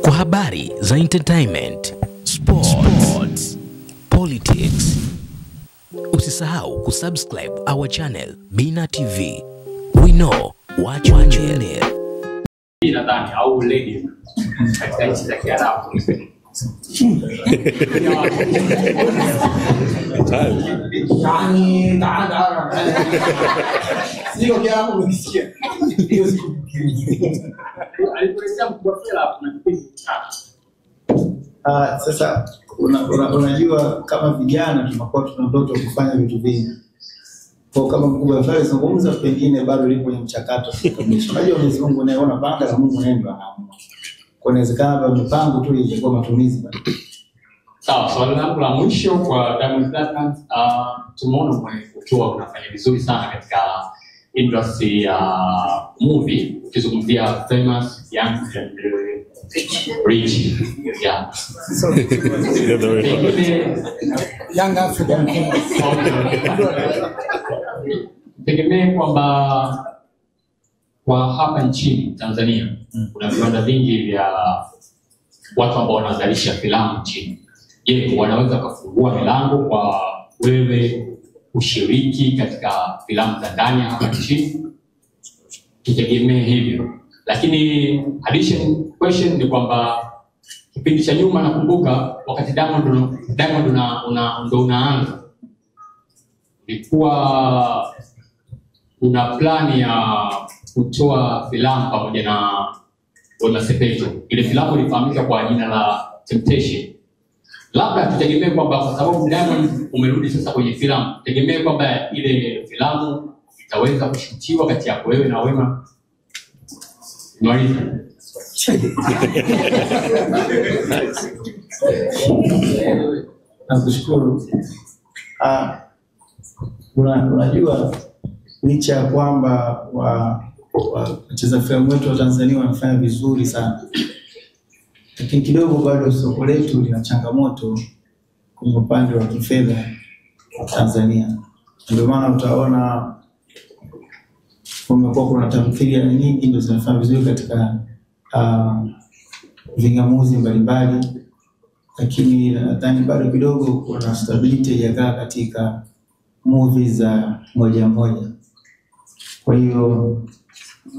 Kwa habari za entertainment, sports, politics, usisahau kusubscribe our channel Bina TV. We know what you need. Nadhani au lady katika nchi za Kiarabu. Sio Kiarabu ukisikia. Hiyo siku. Aliporesha mkubwa kuna kipindi cha. Sasa unajua kama vijana tunakuwa tuna ndoto kufanya vitu vingi. Kwa kama mkubwa fulani zungumza pengine bado lipo kwenye mchakato kabisa. Unajua Mwenyezi Mungu anaona panga za Mungu ndio anaamua. Kwa inawezekana bado mipango tu ingekuwa matumizi bado. Sawa, swali langu la mwisho kwa Diamond Platnumz, tumeona ukiwa unafanya vizuri sana katika industry ya movie, ukizungumzia famous, young and rich. Yeah. Young African. Tegemea kwamba kwa hapa nchini Tanzania kuna viwanda vingi vya watu ambao wanazalisha filamu nchini. Je, wanaweza kufungua milango kwa wewe kushiriki katika filamu za ndani hapa nchini? Tutegemee hivyo. Lakini addition question ni kwamba kipindi cha nyuma nakumbuka wakati Diamond unaanza ilikuwa una plani ya kutoa filamu pamoja na Wema Sepetu. Ile filamu ilifahamika kwa jina la Temptation. Labda tutegemee kwamba kwa sababu Diamond umerudi sasa kwenye filamu, tutegemee kwamba ile filamu itaweza kushutiwa kati yako wewe na Wema. Mwalimu. Nakushukuru. Unajua licha ya kwamba wacheza filamu wetu wa Tanzania wanafanya vizuri sana, lakini kidogo bado soko letu lina changamoto kwenye upande wa kifedha wa Tanzania. Ndio maana utaona kumekuwa kuna tamthilia nyingi ndio zinafanya vizuri katika vingamuzi mbalimbali, lakini nadhani bado kidogo kuna stability ya katika movies za moja moja. Kwa hiyo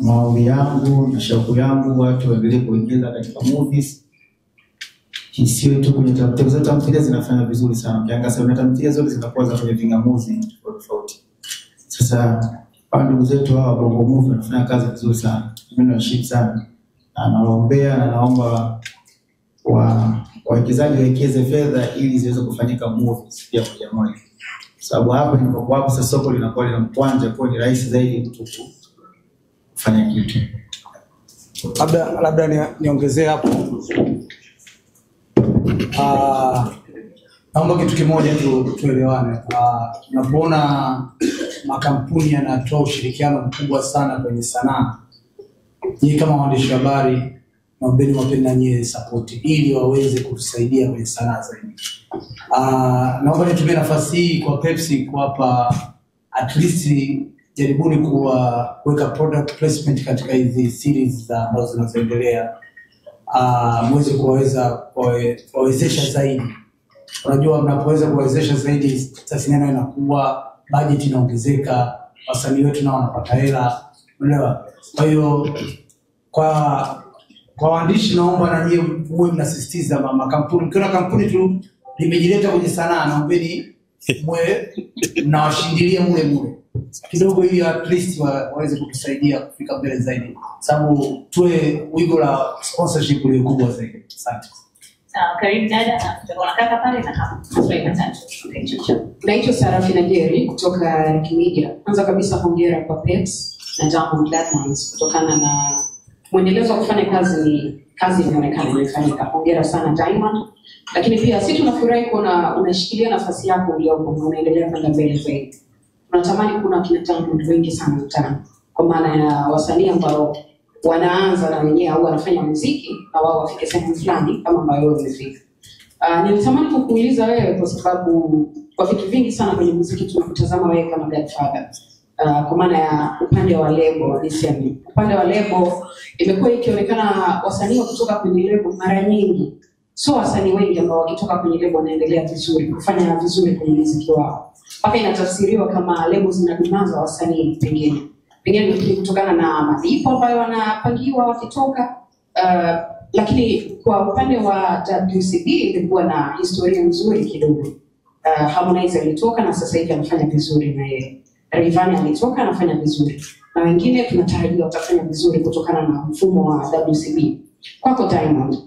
maombi yangu na shauku yangu watu waendelee kuingiza katika movies, isiwe tu kwenye tamthilia. Zote tamthilia zinafanya vizuri sana, ukiangalia tamthilia zote zinakuwa za kwenye vingamuzi tofauti. Sasa ndugu zetu hawa Bongo Movie wanafanya kazi vizuri sana, mimi nawashukuru sana, nawaombea na naomba wawekezaji wawekeze fedha ili ziweze kufanyika movies pia moja moja, sababu hapa ni kwa hapo sasa soko linakuwa lina mkwanja, kwa ni rahisi zaidi mtu kufanya kitu. Labda niongezee hapo. Naomba kitu kimoja tuelewane. Tunapoona makampuni yanatoa ushirikiano mkubwa sana kwenye sanaa, nyinyi kama waandishi habari naombeni wapenda nyie support ili waweze kutusaidia kwenye sanaa zaidi. Naomba nitumie nafasi hii kwa Pepsi kuwapa at least jaribuni kuweka product placement katika hizi series za ambazo zinazoendelea, mweze kuwawezesha zaidi. Unajua mnapoweza kuwawezesha zaidi tasnia inakuwa, budget inaongezeka, wasanii wetu nao wanapata hela, unaelewa? Kwa hiyo kwa waandishi naomba na nyie muwe mnasisitiza makampuni, mkiona kampuni tu limejileta kwenye sanaa, naombeni muwe mnawashindilia mule kidogo ili at least waweze kutusaidia kufika mbele zaidi, sababu tuwe wigo la sponsorship ile kubwa zaidi. Asante. Sawa, karibu dada, tunataka pale na hapa. Swali la tatu. Naitwa Sarafina Jerry kutoka Kimedia. Kwanza kabisa hongera kwa Peps na Diamond Platnumz kutokana na mwendelezo wa kufanya kazi inaonekana imefanyika. Hongera sana Diamond. Lakini pia sisi tunafurahi kuona unashikilia nafasi yako uliopo na unaendelea kwenda mbele zaidi. Tunatamani kuna kina talent wengi sana mtaani, kwa maana ya wasanii ambao wanaanza na wenyewe au wanafanya muziki na wao wafike sehemu fulani kama ambayo wewe umefika. Nilitamani kukuuliza wewe kwa sababu kwa vitu vingi sana kwenye muziki tunakutazama wewe kama Godfather. kwa maana ya upande wa lebo niseme. Upande wa lebo imekuwa ikionekana wasanii kutoka kwenye lebo mara nyingi, so wasanii wengi ambao wakitoka kwenye lebo wanaendelea vizuri, kufanya vizuri kwenye muziki wao. Mpaka inatafsiriwa kama lebo zinadumaza wasanii pengine kutokana na malipo ambayo wanapangiwa wakitoka. Lakini kwa upande wa WCB ilikuwa na historia nzuri kidogo. Harmonize alitoka na sasa hivi anafanya vizuri, na Rayvanny alitoka anafanya vizuri, na wengine tunatarajia watafanya vizuri kutokana na mfumo wa WCB. Kwako Diamond,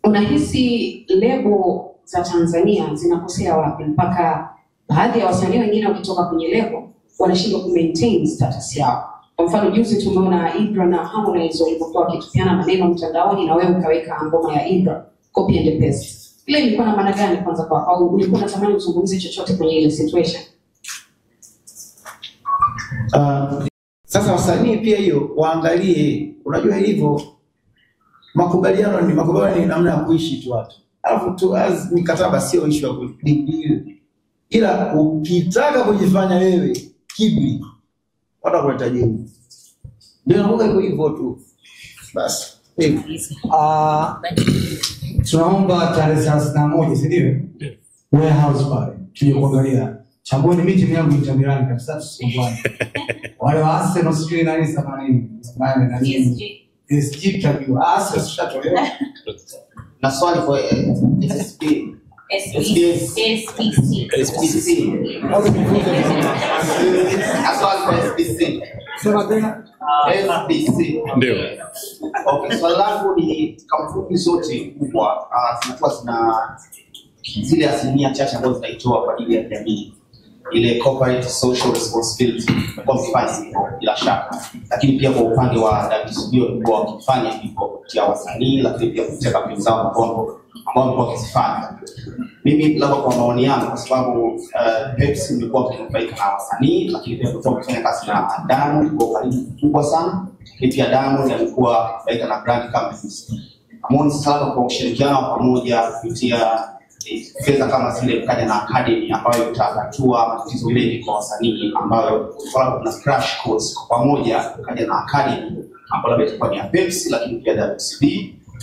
unahisi lebo za Tanzania zinakosea wapi mpaka baadhi ya wasanii wengine wakitoka kwenye lebo wanashindwa ku-maintain status yao? Kwa mfano juzi tumeona Ibra na Harmonize walipokuwa wakitupiana maneno mtandaoni, na wewe ukaweka ngoma ya Ibra copy and paste. Ile ilikuwa na maana gani kwanza kwa, au ulikuwa unatamani uzungumzie chochote kwenye ile situation? Sasa wasanii pia hiyo waangalie, unajua hivyo makubaliano ni namna ya kuishi tu watu. Alafu tu mikataba sio issue ya kudeal. Ila ukitaka kujifanya wewe kibri, watakuleta jibu. Ndio naomba iko hivyo tu. Basi. Tunaomba tarehe 31, si ndio? Warehouse pale. Tuje kuangalia. Chamboni miti yangu itamirani kabisa tusimbwane. Wale wa Arsenal sijui nani 80. Bana na nini? SG tabiwa. Arsenal shatolewa. Na swali kwa SPC. Aswali kwa SPC. Sema tena. SPC. Ndio. Okay, swali langu ni kampuni zote kubwa zinakuwa zina zile asilimia chache ambazo zinaitoa kwa ajili ya jamii, ile corporate social responsibility kwa kufanya hivyo bila shaka, lakini pia kwa upande wa WCB walikuwa wakifanya hivyo kupitia wasanii, lakini pia kupitia kampuni zao ambao walikuwa wakifanya. Mimi labda kwa maoni yangu, kwa sababu Pepsi ilikuwa ikinufaika na wasanii, lakini pia walikuwa wakifanya kazi na Diamond kwa karibu kubwa sana, lakini pia Diamond alikuwa akinufaika na brand companies. Amoni sasa kwa ushirikiano pamoja kupitia fedha kama zile kaja na academy ambayo itatatua matatizo mengi kwa wasanii, ambayo kuna crash course kwa pamoja kaja na academy ambayo itakuwa ni ya Pepsi, lakini pia WCB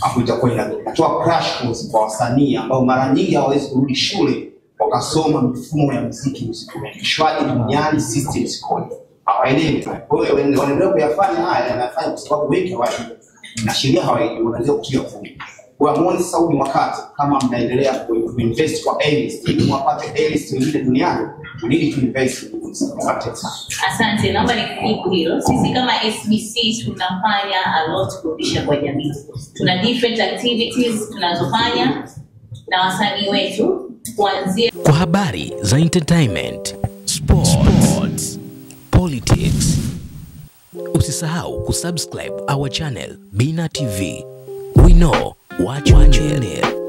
hapo itakuwa inatoa crash course kwa wasanii ambao mara nyingi hawawezi kurudi shule wakasoma mifumo ya muziki umeishwaje duniani, systems code hawaelewi. Kwa hiyo wanaendelea kuyafanya haya, yanafanya kwa sababu wengi hawajui na sheria hawaelewi, wanaanza kutia kumi. Kwa muone sasa ni wakati kama mnaendelea kuinvest kwa A-list ili mwapate A-list nyingine duniani, we need to invest in this. Asante, naomba nikujibu hilo. Sisi kama SBC tunafanya a lot kurudisha kwa jamii. Tuna different activities tunazofanya na wasanii wetu kuanzia kwa habari za entertainment, sports, politics. Usisahau kusubscribe our channel Bina TV. We know what you need.